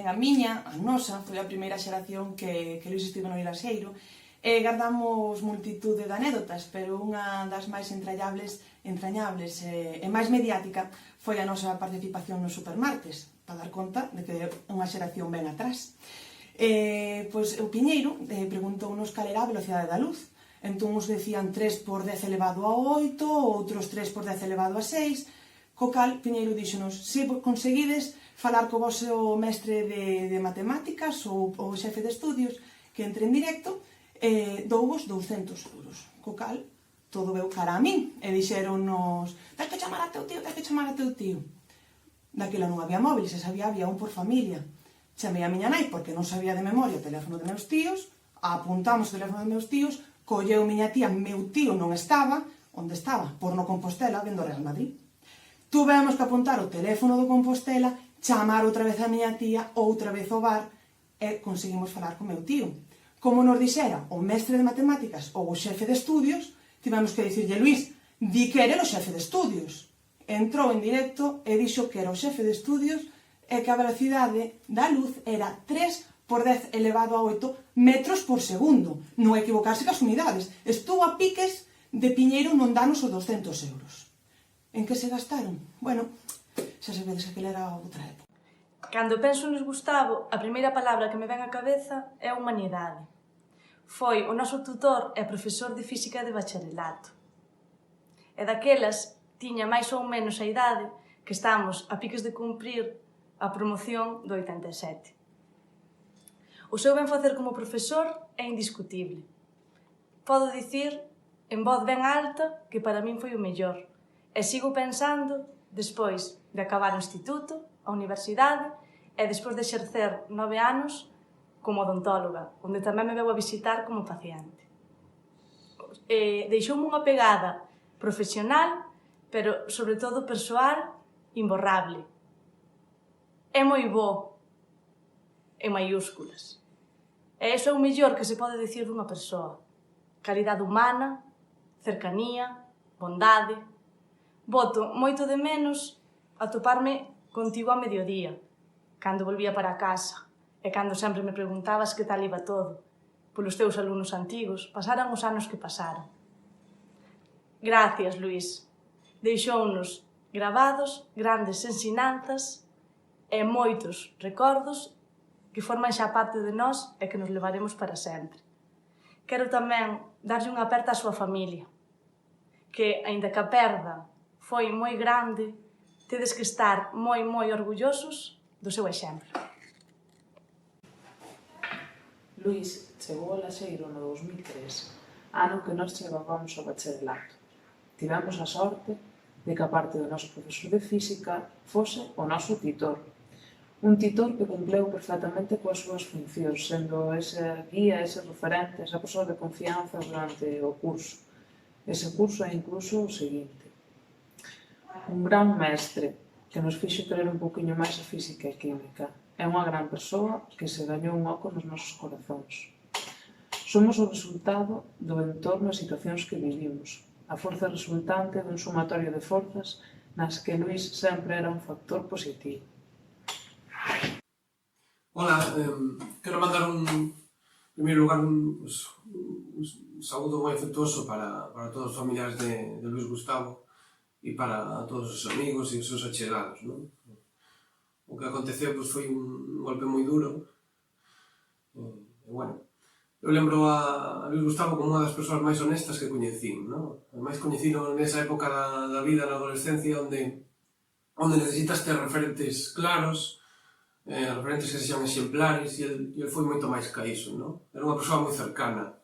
tamén a miña, a nosa, foi a primeira xeración que Luís estivo no Vilaxeiro, e guardamos multitude de anécdotas, pero unha das máis entrañables e máis mediática foi a nosa participación nos supermartes, para dar conta de que unha xeración ben atrás. Pois o Piñeiro preguntounos cal era a velocidade da luz. Entón uns decían 3 por 10 elevado a 8, outros 3 por 10 elevado a 6, co cal Piñeiro díxonos, se conseguides falar co vosso mestre de matemáticas ou o xefe de estudios que entre en directo, douvos 200 euros. Co cal, todo veu cara a min, e dixeronnos, tens que chamar a teu tío. Daquela non había móvil, se sabía, había un por familia. Chamei a miña nai, porque non sabía de memoria o teléfono de meus tíos, apuntamos o teléfono de meus tíos, colleu miña tía, meu tío non estaba, onde estaba? Por no Compostela, vendo Real Madrid. Tuvemos que apuntar o teléfono do Compostela, chamar outra vez a miña tía, outra vez ao bar, e conseguimos falar con meu tío. Como nos dixera o mestre de matemáticas ou o xefe de estudios, tivemos que dicirlle, Luís, di que era o xefe de estudios. Entrou en directo e dixo que era o xefe de estudios e que a velocidade da luz era 3 por 10 elevado a 8 metros por segundo. Non equivocarse cas unidades. Estuvo a piques de Piñeiro non danos os 200 euros. En que se gastaron? Bueno, xa sabedes que aquela era outra época. Cando penso en Luís Gustavo, a primeira palabra que me ven á cabeza é humanidade. Foi o noso tutor e profesor de física de bacharelato. E daquelas tiña máis ou menos a idade que estamos a piques de cumprir a promoción do 87. O seu ben facer como profesor é indiscutible. Podo dicir, en voz ben alta, que para min foi o mellor. E sigo pensando, despois de acabar o instituto, a universidade, e despois de exercer 9 anos como odontóloga, onde tamén me veu a visitar como paciente. Deixoume unha pegada profesional, pero sobre todo persoal, imborrable. É moi bo, en maiúsculas. E iso é o mellor que se pode dicir dunha persoa. Calidade humana, cercanía, bondade. Boto moito de menos atoparme contigo a mediodía, cando volvía para casa, e cando sempre me preguntabas que tal iba todo, polos teus alumnos antigos, pasaran os anos que pasaran. Gracias, Luís. Deixounos gravados grandes ensinanzas e moitos recordos que forman xa parte de nós e que nos levaremos para sempre. Quero tamén darlle unha aperta á súa familia, que, aínda que a perda foi moi grande, tedes que estar moi orgullosos do seu exemplo. Luís chegou ao Laxeiro no 2003, ano que nós chegábamos ao bacharelato. Tivemos a sorte de que a parte do noso profesor de física fose o noso titor. Un titor que cumpleu perfectamente coas súas funcións, sendo ese guía, ese referente, esa persoa de confianza durante o curso. Ese curso é incluso o seguinte. Un gran mestre que nos fixo querer un poquinho máis a física e química. É unha gran persoa que se gañou un oco nos nosos corazóns. Somos o resultado do entorno e situacións que vivimos, a forza resultante dun sumatorio de forzas nas que Luís sempre era un factor positivo. Hola, quero mandar en primeiro lugar un saúdo moi afectuoso para todos os familiares de Luís Gustavo e para todos os amigos e os seus achegados, non? O que aconteceu foi un golpe moi duro. E, bueno, eu lembro a Luís Gustavo como unha das persoas máis honestas que coñecín, non? Máis coñecido nesa época da vida, na adolescencia, onde necesitas ter referentes claros, referentes que sexan exemplares, e ele foi moito máis que iso, non? Era unha persoa moi cercana.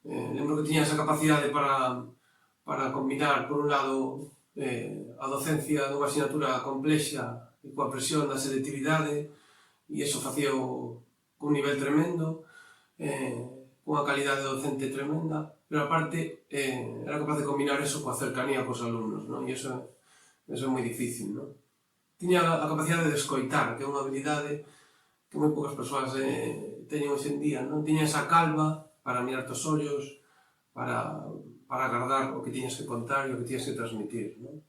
Lembro que tiña esa capacidade para combinar, por un lado, a docencia dunha asignatura complexa e coa presión da selectividade, e iso facía con un nivel tremendo, unha calidade docente tremenda, pero aparte era capaz de combinar eso coa cercanía cos alumnos, non? E iso é moi difícil, non? Tiña a capacidade de escoitar, que é unha habilidade que moi poucas persoas teñen hoxe en día, non? Tiña esa calma para mirar tos ollos, para agardar o que tiñas que contar e o que tiñas que transmitir, non?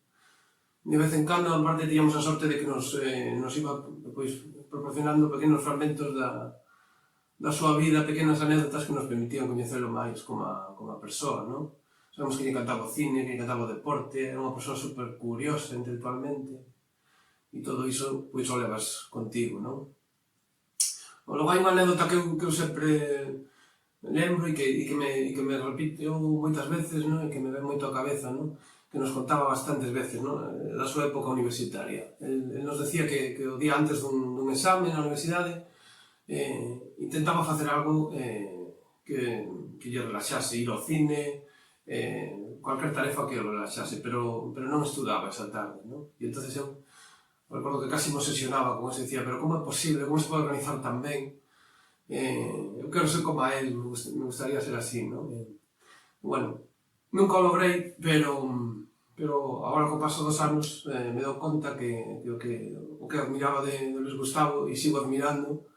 De vez en cando, aparte, tiñamos a sorte de que nos iba proporcionando pequenos fragmentos da súa vida, pequenas anécdotas que nos permitían coñecelo máis como a persoa, non? Sabemos que lle encantaba o cine, que lle encantaba o deporte, era unha persoa super curiosa intelectualmente, e todo iso, pois, o levas contigo, non? Logo hai unha anécdota que eu sempre lembro e que me repito moitas veces, non? E que me ven moito a cabeza, non? Que nos contaba bastantes veces, non? Da súa época universitaria. El nos decía que o día antes dun exame na universidade intentaba facer algo que lle relaxase, ir ao cine, cualquier tarefa que o relaxase, pero non estudaba esa tarde, non? E entonces eu recordo que casi me obsesionaba con eso, decía, pero como é posible, como se pode organizar tan ben? Eu quero ser como a él, me gustaría ser así, non? Bueno, nunca o logrei, pero agora co paso dos anos me dou conta que o que admiraba de Luis Gustavo e sigo admirando,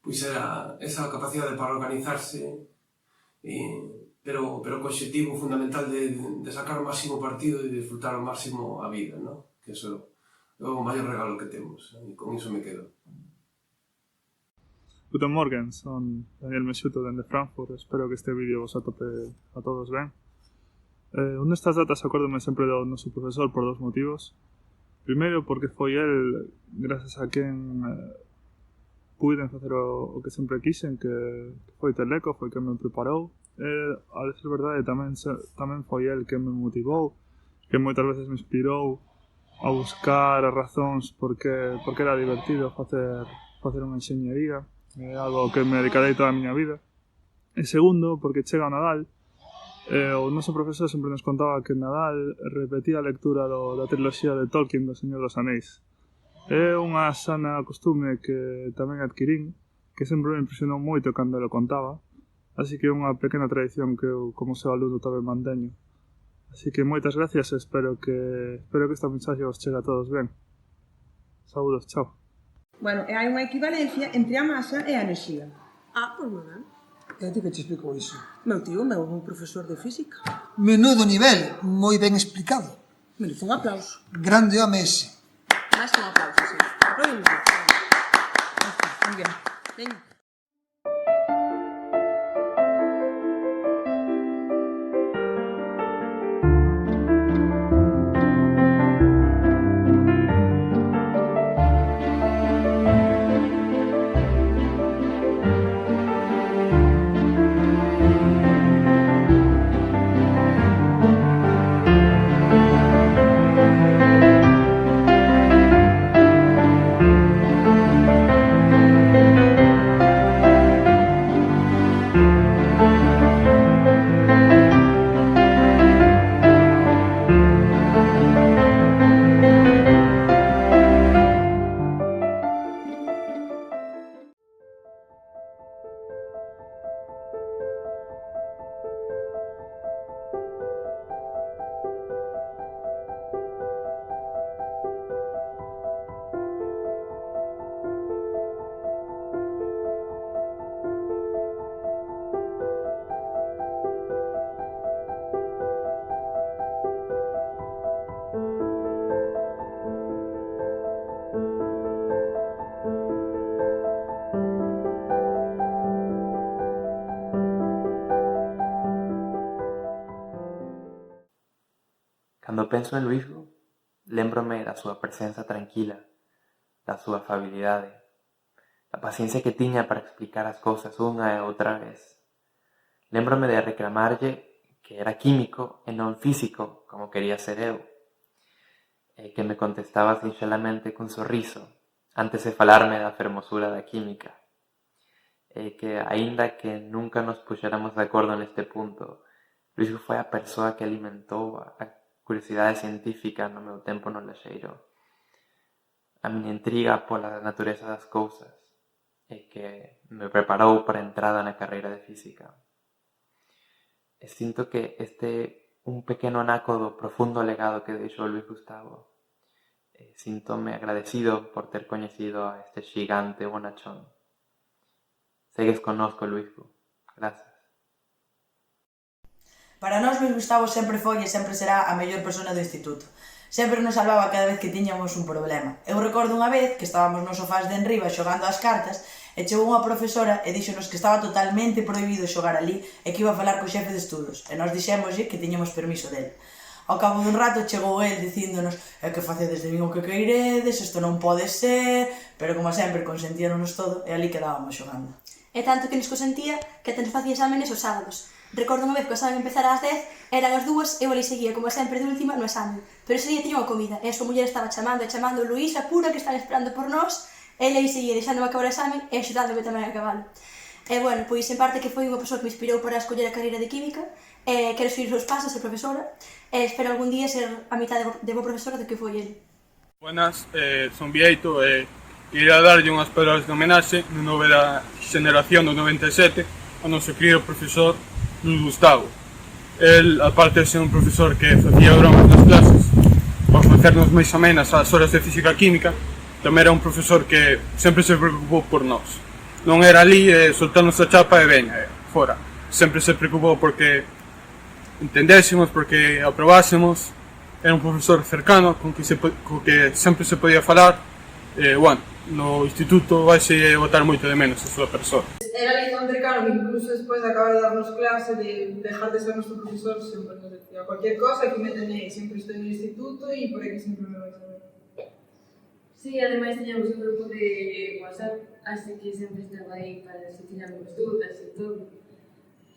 pois era esa capacidade para organizarse, pero co obxectivo fundamental de sacar o máximo partido e disfrutar ao máximo a vida, non? Que eso é o maior regalo que temos, e con iso me quedo. Guten Morgen, son Daniel Mesciuto dende Frankfurt, espero que este vídeo vos atope a todos ben. Un destas datas acórdome sempre do noso profesor por dos motivos. Primeiro, porque foi el, gracias a quen puiden facer o que sempre quixen, que foi Teleco, foi quen me preparou. A decir verdade, tamén foi el quen me motivou, que moitas veces me inspirou a buscar as razóns porque era divertido facer unha enxeñería. É algo que me dedicarei toda a miña vida. E segundo, porque chega o Nadal, o noso profesor sempre nos contaba que Nadal repetía a lectura da triloxía de Tolkien do Señor dos Anéis. É unha sana costume que tamén adquirín, que sempre me impresionou moito cando lo contaba, así que é unha pequena tradición que eu, como seu alumno, tamén manteño. Así que moitas gracias e espero que esta mensaxe vos chegue a todos ben. Saúdos, chao. Bueno, e hai unha equivalencia entre a masa e a enerxía. Pois moi ben. E a ti que te explicou iso? Meu tío, un profesor de física. Menudo nivel, moi ben explicado. Merece un aplauso. Grande home ese. Máis que un aplauso, sí. Aplaudimos. Moi bien. Veña. Cando penso en Luisgo, lémbrome da súa presenza tranquila, da súa afabilidade, da paciencia que tiña para explicar as cousas unha e outra vez. Lémbrome de reclamarlle que era químico e non físico, como quería ser eu, e que me contestaba sinxelamente cun sorriso, antes de falarme da fermosura da química, e que, aínda que nunca nos puxéramos de acordo neste punto, Luisgo foi a persoa que alimentou a curiosidade científica no meu tempo no lexeiro, a miña intriga pola natureza das cousas, e que me preparou para a entrada na carreira de física. E sinto que este un pequeno anaco do profundo legado que deixou Luis Gustavo. Síntome agradecido por ter coñecido a este xigante bonachón. Segues connosco, Luisco. Grazas. Para nós, Luis Gustavo sempre foi e sempre será a mellor persona do instituto. Sempre nos salvaba cada vez que tiñamos un problema. Eu recordo unha vez que estábamos nos sofás de enriba xogando as cartas e chegou unha profesora e díxonos que estaba totalmente prohibido xogar ali e que iba a falar co xefe de estudos e nós dixémoslle que tiñamos permiso dele. Ao cabo dun rato chegou el dicíndonos que facedes de min o que queiredes, isto non pode ser, pero como sempre consentíanos todo e ali quedábamos xogando. E tanto que nos consentía que até nos facía exámenes os sábados. Recordo unha vez que o examen empezara ás 10, eran as 2, eu ali seguía como sempre de última no examen. Pero ese día tiña unha comida e a súa muller estaba chamando Luís, apura que están esperando por nós. Ele aí seguía deixándome acabar o examen e axudándome tamén a acabalo. E bueno, pois en parte que foi unha persoa que me inspirou para escoller a carreira de Química, quero seguir os seus pasos, ser profesora, e espero algún día ser a mitad de boa profesora do que foi ele. Buenas, son Vieito e quería darlle unhas palabras de homenaxe no nome da xeneración do 97 ao noso querido profesor Luis Gustavo. El, aparte de ser un profesor que facía bromas nas clases, para facernos máis amenas as horas de física e química, tamén era un profesor que sempre se preocupou por nós. Non era ali soltarnos a chapa e veña, fora. Sempre se preocupou porque entendésemos, porque aprobásemos. Era un profesor cercano, con que sempre se podía falar. Bueno, no instituto vaise botar moito de menos a súa persoa. Era ali tan cercano que incluso despois de acabar de darnos clase, de dejar de ser nuestro profesor, sempre nos decía cualquier cosa, aquí me tenéis, sempre estoy en el instituto y por aquí siempre me vais a ver. Sí, ademais tiñamos un grupo de WhatsApp, así que sempre estaba aí para se tiñamos dúdas e todo.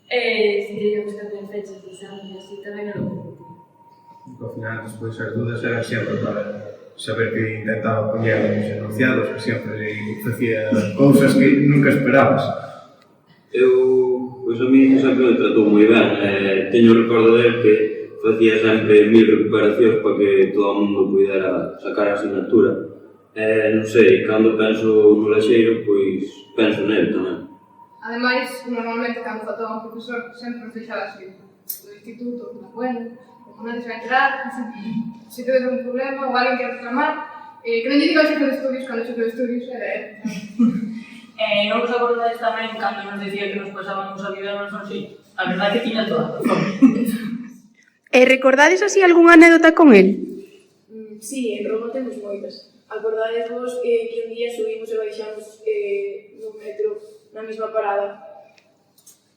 Se teníamos que hacer fechas de examen e así tamén non lo permitía. Ao final, despois as dúdas eran sempre para saber que intentaba poñer os enunciados, que sempre facía cousas que nunca esperabas. Pois a mí sempre me tratou moi ben. Teño o recordo de que facía sempre 1000 recuperacións para que todo o mundo pudera sacar a asignatura. Non sei, cando penso no Laxeiro, pois penso nel tamén. Ademais, normalmente cando faltaba un profesor sempre fixaba así, do instituto, bueno, como nadie se vai enterar, se tedes un problema ou alguén quer reclamar, que non lle diga ao xefe de estudios, cando o xefe de estudios era él. Non vos acordades tamén cando nos decía que nos pasábamos a vida nos así? A verdade que tiña toda a razón. Recordades así algunha anécdota con el? Sí, en Roma temos moitas. Acordadesvos que un día subimos e baixamos no metro na mesma parada.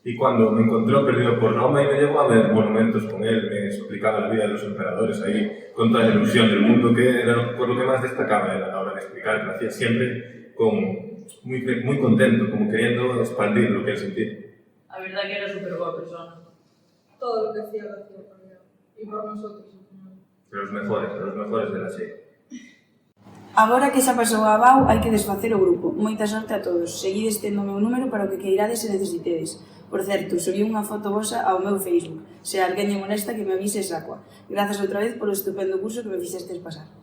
Y cuando me encontró perdido por Roma y me llevó a ver monumentos con él, me explicaba la vida de los emperadores ahí, con toda la ilusión del mundo, que era por lo que más destacaba él a la hora de explicar, que lo hacía siempre muy contento, como queriendo expandir lo que él sentía. A verdad que era súper boa persona. Todo lo que hacía lo hacía por él, y por nosotros. De los mejores de la serie. Agora que xa pasou a BAU, hai que desfacer o grupo. Moita sorte a todos. Seguides tendo o meu número para o que queirades e necesitedes. Por certo, subí unha foto vosa ao meu Facebook. Se alguén lle molesta que me avise Sacua. Grazas outra vez polo estupendo curso que me fixestes pasar.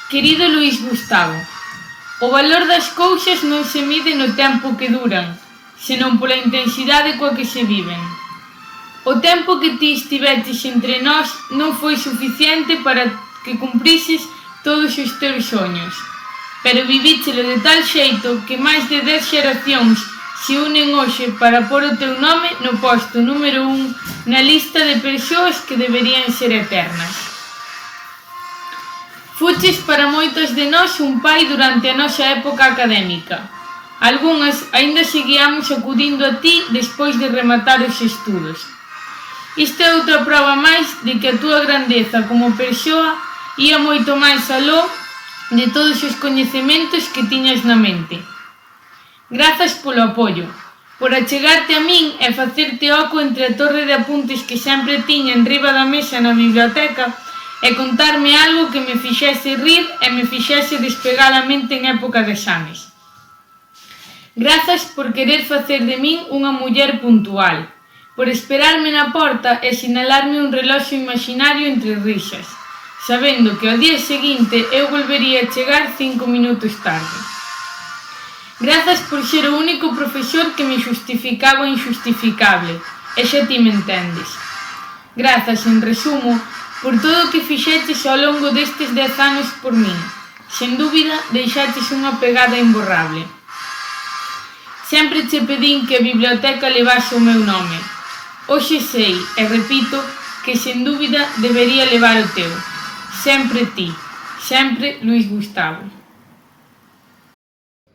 Querido Luís Gustavo, o valor das cousas non se mide no tempo que duran, senón pola intensidade coa que se viven. O tempo que ti estiveches entre nós non foi suficiente para que cumprises todos os teus soños, pero vivíchelo de tal xeito que máis de 10 xeracións se unen hoxe para pôr o teu nome no posto número 1 na lista de persoas que deberían ser eternas. Fuches para moitos de nós un pai durante a nosa época académica. Algunhas aínda seguíamos acudindo a ti despois de rematar os estudos. Isto é outra proba máis de que a túa grandeza como persoa ia moito máis aló de todos os coñecementos que tiñas na mente. Grazas polo apoio, por achegarte a min e facerte oco entre a torre de apuntes que sempre tiña enriba da mesa na biblioteca e contarme algo que me fixese rir e me fixese despegar a mente en época de exames. Grazas por querer facer de min unha muller puntual, por esperarme na porta e sinalarme un reloxo imaginario entre risas, sabendo que ao día seguinte eu volvería a chegar 5 minutos tarde. Grazas por ser o único profesor que me justificaba o injustificable, e xa ti me entendes. Grazas, en resumo, por todo o que fixeches ao longo destes 10 anos por min. Sen dúbida, deixaches unha pegada imborrable. Sempre che pedín que a biblioteca levase o meu nome. Hoxe sei, e repito, que sen dúbida debería levar o teu. Sempre ti, sempre Luís Gustavo.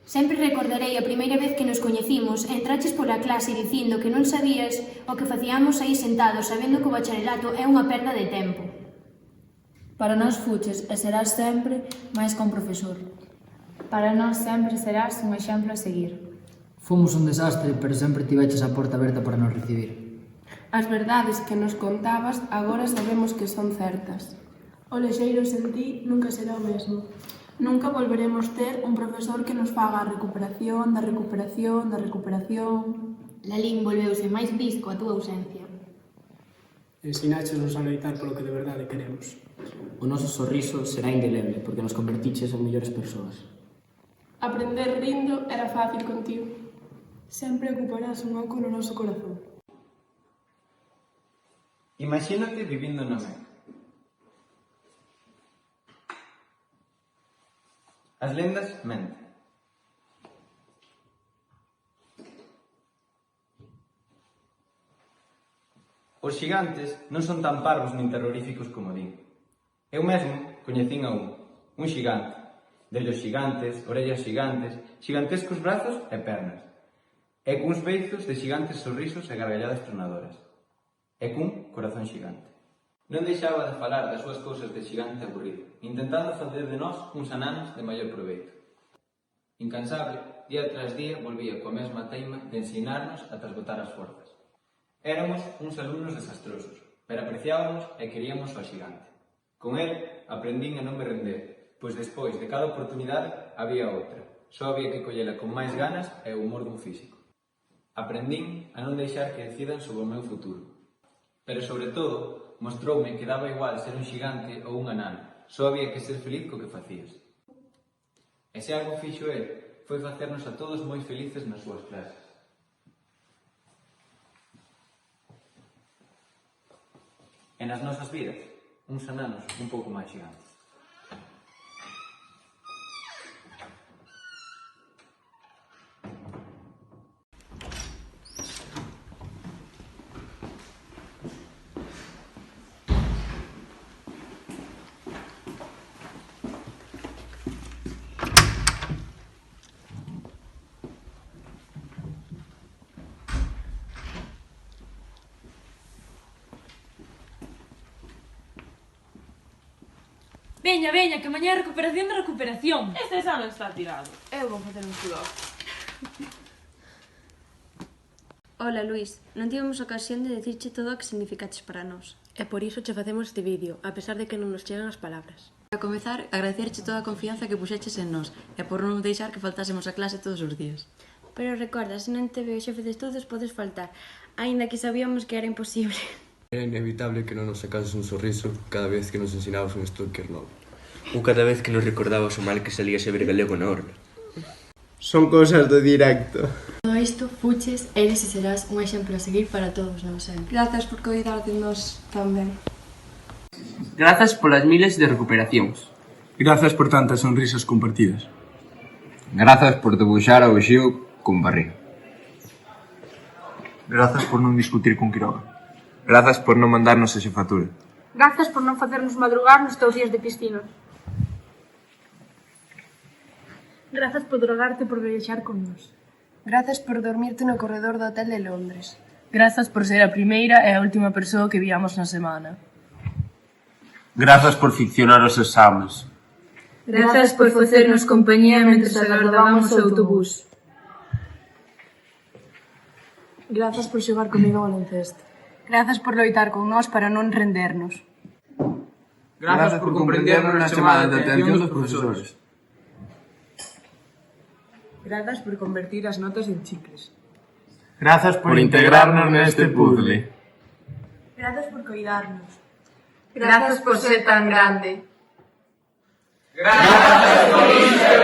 Sempre recordarei a primeira vez que nos coñecimos e entraches pola clase dicindo que non sabías o que facíamos aí sentados sabendo que o bacharelato é unha perda de tempo. Para nós fuches e serás sempre máis que un profesor. Para nós sempre serás un exemplo a seguir. Fomos un desastre, pero sempre tiveches a porta aberta para nos recibir. As verdades que nos contabas agora sabemos que son certas. O lexeiro sen ti nunca será o mesmo. Nunca volveremos ter un profesor que nos faga a recuperación da recuperación da recuperación. Lalín volveuse máis gris coa túa ausencia. Ensináchenos a loitar polo que de verdade queremos. O noso sorriso será indeleble, porque nos convertiches en mellores persoas. Aprender rindo era fácil contigo. Sempre ocuparás un oco no noso corazón. Imagínate vivindo na Meca. As lendas menten. Os xigantes non son tan parvos nin terroríficos como din. Eu mesmo coñecín a un xigante, de ollos xigantes, orellas xigantes, xigantescos brazos e pernas, e cuns beizos de xigantes sorrisos e gargalladas tronadoras, e cun corazón xigante. Non deixaba de falar das súas cousas de xigante aburrido, intentando facer de nós uns ananos de maior proveito. Incansable, día tras día volvía coa mesma teima de ensinarnos ata esgotar as forzas. Éramos uns alumnos desastrosos, pero apreciábamos e queríamos ao xigante. Con el aprendín a non me render, pois despois de cada oportunidade había outra. Só había que collela con máis ganas e o humor dun físico. Aprendín a non deixar que decidan sobre o meu futuro. Pero, sobre todo, mostroume que daba igual ser un xigante ou un anano, só había que ser feliz co que facías. E se algo fixo el, foi facernos a todos moi felices nas súas clases. E nas nosas vidas, uns ananos un pouco máis xigantes. Veña, veña, que mañá é recuperación da recuperación. Este exame está tirado. Eu vou facer un estudo. Ola, Luís. Non tivemos ocasión de dicirche todo o que significaches para nós. E por iso che facemos este vídeo, a pesar de que non nos chegan as palabras. Para comezar, agradecerche toda a confianza que puxeches en nós e por non deixar que faltásemos a clase todos os días. Pero recorda, se non te ve o xefe de estudos, podes faltar, aínda que sabíamos que era imposible. Era inevitable que non nos sacases un sorriso cada vez que nos ensinabas un stalker novo. Ou cada vez que nos recordabas o mal que salía saber galego na orla. Son cosas do directo. Todo isto, fuches, eres e serás un exemplo a seguir para todos, non sei. Grazas por cuidar de nós tamén. Grazas polas miles de recuperacións. Grazas por tantas sonrisas compartidas. Grazas por debuxar o vexío con barriga. Grazas por non discutir con Quiroga. Grazas por non mandarnos a xefatura. Grazas por non facernos madrugar nos teus días de piscina. Grazas por drogarte por viaxar con nós. Grazas por dormirte no corredor do hotel de Londres. Grazas por ser a primeira e a última persoa que viamos na semana. Grazas por ficcionar os exames. Grazas por facernos compañía mentres agardábamos o autobús. Grazas por xogar comigo ao baloncesto. Grazas por loitar con nós para non rendernos. Grazas por comprendernos nas chamadas de atención dos profesores. Grazas por convertir as notas en chicles. Grazas por integrarnos neste puzzle. Grazas por coidarnos. Grazas por ser tan grande. Grazas por isto.